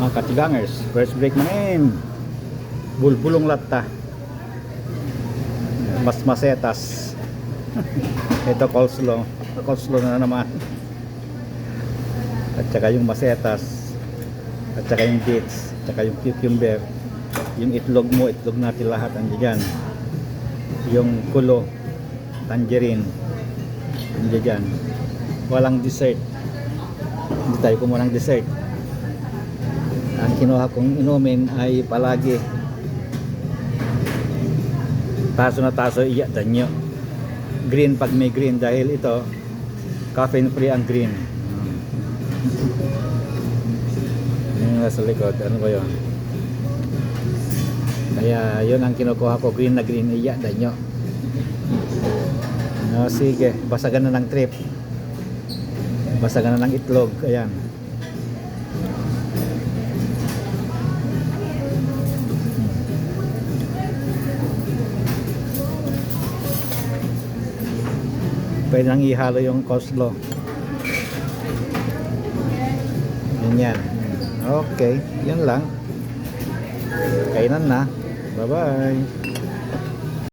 Mga katigangers, first break manin. Bulbulong lata. Mas masetas. Ito coleslaw. Coleslaw na naman. At saka yung masetas. At saka yung dates. At saka yung cucumber. Yung itlog mo, itlog natin lahat andyan. Yung kulo, tangerine andyan. Walang dessert. Hindi tayo kumuha ng dessert. Ang kinuha kong inumin ay palagi taso na taso iya danyo. Green pag may green dahil ito caffeine free ang green. Yung nasa likod, ano ba yun? Kaya yun ang kinukuha ko, green na green iya danyo. No, sige, basagan na ng trip. Basagan na ng itlog, ayan. Pwede nang ihalo yung coleslaw. Ganyan. Okay, yun lang. Kainan na. Bye bye.